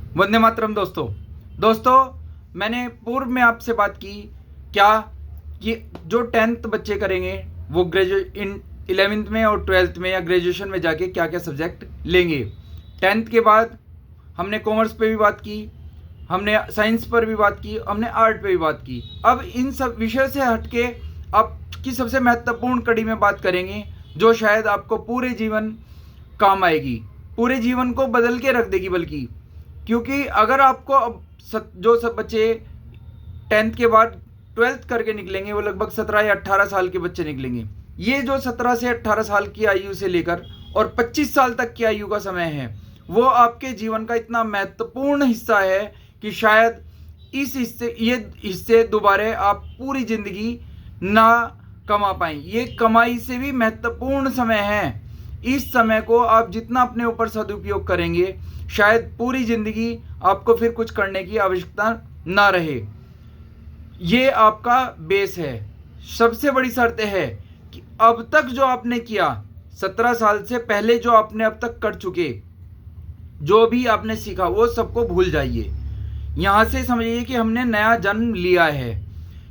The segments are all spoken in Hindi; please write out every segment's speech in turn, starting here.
वंदे मातरम दोस्तों। मैंने पूर्व में आपसे बात की क्या कि जो 10th बच्चे करेंगे वो इन 11th में और 12th में या ग्रेजुएशन में जाके क्या क्या सब्जेक्ट लेंगे। 10th के बाद हमने कॉमर्स पे भी बात की, हमने साइंस पर भी बात की, हमने आर्ट पे भी बात की। अब इन सब विषयों से हटके आपकी सबसे महत्वपूर्ण कड़ी में बात करेंगे जो शायद आपको पूरे जीवन काम आएगी, पूरे जीवन को बदल के रख देगी। बल्कि क्योंकि अगर आपको अब जो सब बच्चे 10th के बाद 12th करके निकलेंगे वो लगभग 17 या 18 साल के बच्चे निकलेंगे। ये जो 17 से 18 साल की आयु से लेकर और 25 साल तक की आयु का समय है वो आपके जीवन का इतना महत्वपूर्ण हिस्सा है कि शायद इस हिस्से दोबारा आप पूरी जिंदगी ना कमा पाएं। ये कमाई से भी महत्वपूर्ण समय है। इस समय को आप जितना अपने ऊपर सदुपयोग करेंगे शायद पूरी जिंदगी आपको फिर कुछ करने की आवश्यकता ना रहे। ये आपका बेस है। सबसे बड़ी शर्त है कि अब तक जो आपने किया 17 साल से पहले जो आपने अब तक कर चुके, जो भी आपने सीखा वो सबको भूल जाइए। यहाँ से समझिए कि हमने नया जन्म लिया है,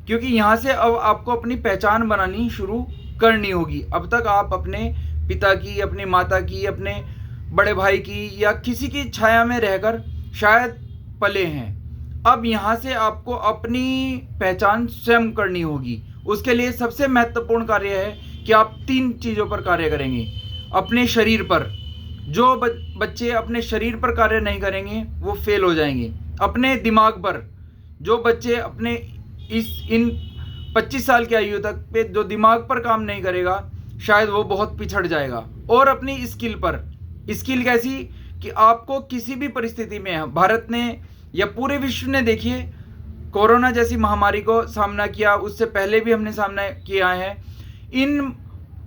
क्योंकि यहाँ से अब आपको अपनी पहचान बनानी शुरू करनी होगी। अब तक आप अपने पिता की, अपनी माता की, अपने बड़े भाई की या किसी की छाया में रहकर शायद पले हैं। अब यहाँ से आपको अपनी पहचान स्वयं करनी होगी। उसके लिए सबसे महत्वपूर्ण कार्य है कि आप 3 चीज़ों पर कार्य करेंगे। अपने शरीर पर, जो बच्चे अपने शरीर पर कार्य नहीं करेंगे वो फेल हो जाएंगे। अपने दिमाग पर, जो बच्चे अपने इन 25 साल की आयु तक पे जो दिमाग पर काम नहीं करेगा शायद वो बहुत पिछड़ जाएगा। और अपनी स्किल पर, स्किल कैसी कि आपको किसी भी परिस्थिति में, भारत ने या पूरे विश्व ने देखिए कोरोना जैसी महामारी को सामना किया, उससे पहले भी हमने सामना किया है। इन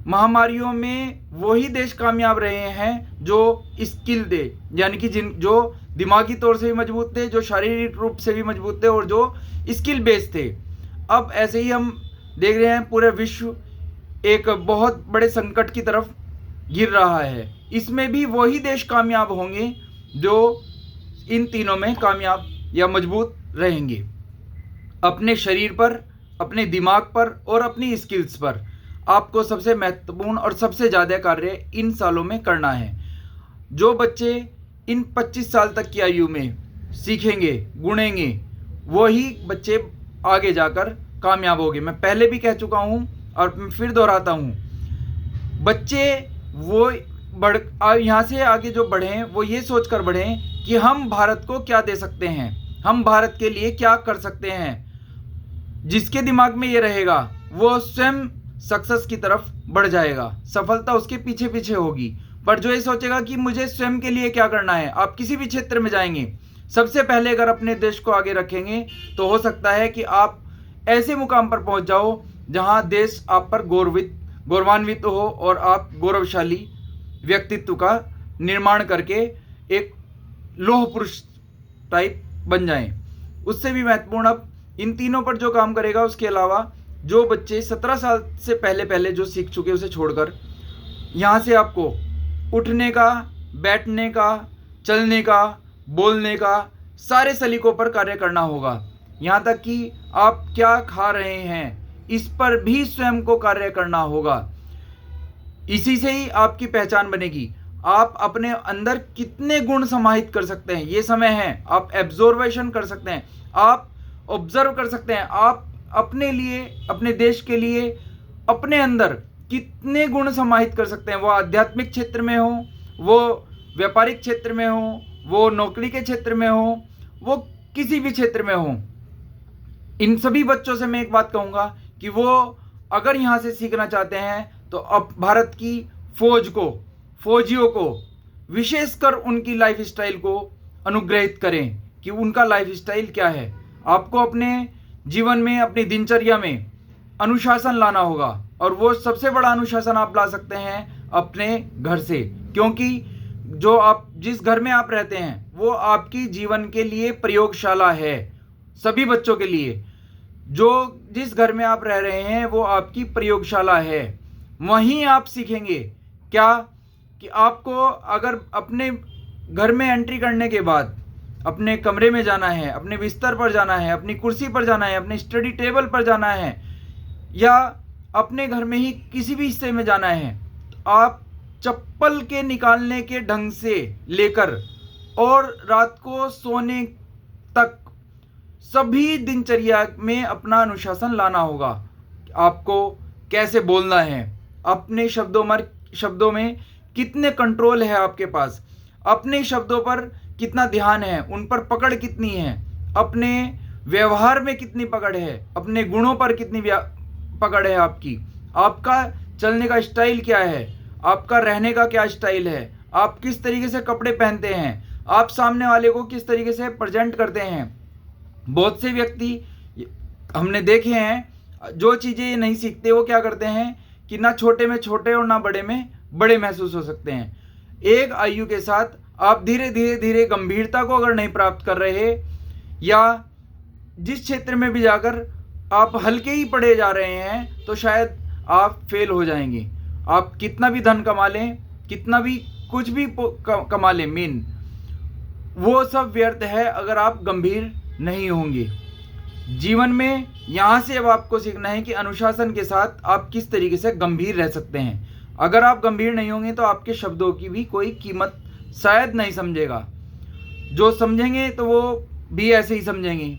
महामारियों में वही देश कामयाब रहे हैं जो स्किल दे, यानी कि जो दिमागी तौर से भी मजबूत थे, जो शारीरिक रूप से भी मजबूत थे और जो स्किल बेस्ड थे। अब ऐसे ही हम देख रहे हैं पूरे विश्व एक बहुत बड़े संकट की तरफ गिर रहा है। इसमें भी वही देश कामयाब होंगे जो इन तीनों में कामयाब या मजबूत रहेंगे। अपने शरीर पर, अपने दिमाग पर और अपनी स्किल्स पर आपको सबसे महत्वपूर्ण और सबसे ज़्यादा कार्य इन सालों में करना है। जो बच्चे इन 25 साल तक की आयु में सीखेंगे, गुणेंगे, वही बच्चे आगे जाकर कामयाब होंगे। मैं पहले भी कह चुका हूँ और फिर दोहराता हूँ, बच्चे वो यहाँ से आगे जो बढ़ें वो ये सोचकर बढ़ें कि हम भारत को क्या दे सकते हैं, हम भारत के लिए क्या कर सकते हैं। जिसके दिमाग में ये रहेगा वो स्वयं सक्सेस की तरफ बढ़ जाएगा, सफलता उसके पीछे पीछे होगी। पर जो ये सोचेगा कि मुझे स्वयं के लिए क्या करना है, आप किसी भी क्षेत्र में जाएंगे सबसे पहले अगर अपने देश को आगे रखेंगे तो हो सकता है कि आप ऐसे मुकाम पर पहुंच जाओ जहां देश आप पर गौरवान्वित हो और आप गौरवशाली व्यक्तित्व का निर्माण करके एक लौह पुरुष टाइप बन जाएं। उससे भी महत्वपूर्ण, अब इन तीनों पर जो काम करेगा, उसके अलावा जो बच्चे 17 साल से पहले जो सीख चुके उसे छोड़कर यहाँ से आपको उठने का, बैठने का, चलने का, बोलने का सारे सलीकों पर कार्य करना होगा। यहाँ तक कि आप क्या खा रहे हैं इस पर भी स्वयं को कार्य करना होगा। इसी से ही आपकी पहचान बनेगी। आप अपने अंदर कितने गुण समाहित कर सकते हैं, ये समय है। आप एब्जॉर्वेशन कर सकते हैं, आप ऑब्जर्व कर सकते हैं, आप अपने लिए, अपने देश के लिए अपने अंदर कितने गुण समाहित कर सकते हैं। वो आध्यात्मिक क्षेत्र में हो, वो व्यापारिक क्षेत्र में हो, वो नौकरी के क्षेत्र में हो, वो किसी भी क्षेत्र में हो। इन सभी बच्चों से मैं एक बात कहूँगा कि वो अगर यहाँ से सीखना चाहते हैं तो अब भारत की फौजियों को विशेषकर उनकी लाइफ स्टाइल को अनुग्रहित करें कि उनका लाइफ स्टाइल क्या है। आपको अपने जीवन में, अपनी दिनचर्या में अनुशासन लाना होगा और वो सबसे बड़ा अनुशासन आप ला सकते हैं अपने घर से, क्योंकि जो आप जिस घर में आप रहते हैं वो आपकी जीवन के लिए प्रयोगशाला है। सभी बच्चों के लिए जो जिस घर में आप रह रहे हैं वो आपकी प्रयोगशाला है। वहीं आप सीखेंगे क्या कि आपको अगर अपने घर में एंट्री करने के बाद अपने कमरे में जाना है, अपने बिस्तर पर जाना है, अपनी कुर्सी पर जाना है, अपने स्टडी टेबल पर जाना है, या अपने घर में ही किसी भी हिस्से में जाना है, तो आप चप्पल के निकालने के ढंग से लेकर और रात को सोने तक सभी दिनचर्या में अपना अनुशासन लाना होगा। आपको कैसे बोलना है, अपने शब्दों में कितने कंट्रोल है आपके पास, अपने शब्दों पर कितना ध्यान है, उन पर पकड़ कितनी है, अपने व्यवहार में कितनी पकड़ है, अपने गुणों पर कितनी पकड़ है आपकी, आपका चलने का स्टाइल क्या है, आपका रहने का क्या स्टाइल है, आप किस तरीके से कपड़े पहनते हैं, आप सामने वाले को किस तरीके से प्रेजेंट करते हैं। बहुत से व्यक्ति हमने देखे हैं जो चीज़ें ये नहीं सीखते, वो क्या करते हैं कि ना छोटे में छोटे और ना बड़े में बड़े महसूस हो सकते हैं। एक आयु के साथ आप धीरे धीरे गंभीरता को अगर नहीं प्राप्त कर रहे, या जिस क्षेत्र में भी जाकर आप हल्के ही पड़े जा रहे हैं, तो शायद आप फेल हो जाएंगे। आप कितना भी धन कमा लें, कितना भी कुछ भी कमा लें, वो सब व्यर्थ है अगर आप गंभीर नहीं होंगे। जीवन में यहाँ से अब आपको सीखना है कि अनुशासन के साथ आप किस तरीके से गंभीर रह सकते हैं। अगर आप गंभीर नहीं होंगे तो आपके शब्दों की भी कोई कीमत शायद नहीं समझेगा, जो समझेंगे तो वो भी ऐसे ही समझेंगे।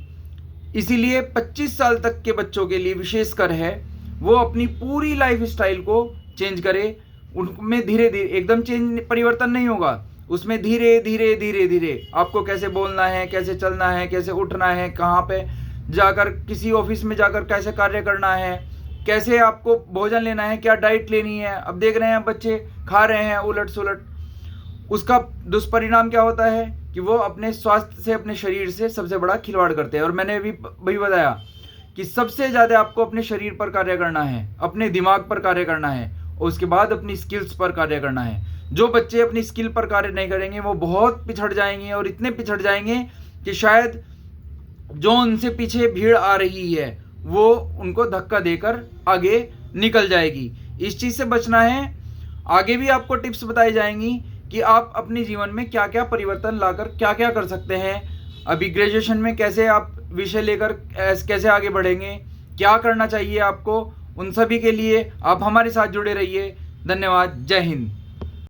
इसीलिए 25 साल तक के बच्चों के लिए विशेषकर है, वो अपनी पूरी लाइफ स्टाइल को चेंज करे। उनमें धीरे धीरे एकदम परिवर्तन नहीं होगा, उसमें धीरे धीरे आपको कैसे बोलना है, कैसे चलना है, कैसे उठना है, कहाँ पे जाकर किसी ऑफिस में जाकर कैसे कार्य करना है, कैसे आपको भोजन लेना है, क्या डाइट लेनी है। अब देख रहे हैं बच्चे खा रहे हैं उलट सुलट, उसका दुष्परिणाम क्या होता है कि वो अपने स्वास्थ्य से, अपने शरीर से सबसे बड़ा खिलवाड़ करते हैं। और मैंने अभी बताया कि सबसे ज़्यादा आपको अपने शरीर पर कार्य करना है, अपने दिमाग पर कार्य करना है, और उसके बाद अपनी स्किल्स पर कार्य करना है। जो बच्चे अपनी स्किल पर कार्य नहीं करेंगे वो बहुत पिछड़ जाएंगे, और इतने पिछड़ जाएंगे कि शायद जो उनसे पीछे भीड़ आ रही है वो उनको धक्का देकर आगे निकल जाएगी। इस चीज़ से बचना है। आगे भी आपको टिप्स बताई जाएंगी कि आप अपने जीवन में क्या क्या परिवर्तन लाकर क्या क्या कर सकते हैं। अभी ग्रेजुएशन में कैसे आप विषय लेकर कैसे आगे बढ़ेंगे, क्या करना चाहिए आपको, उन सभी के लिए आप हमारे साथ जुड़े रहिए। धन्यवाद। जय हिंद।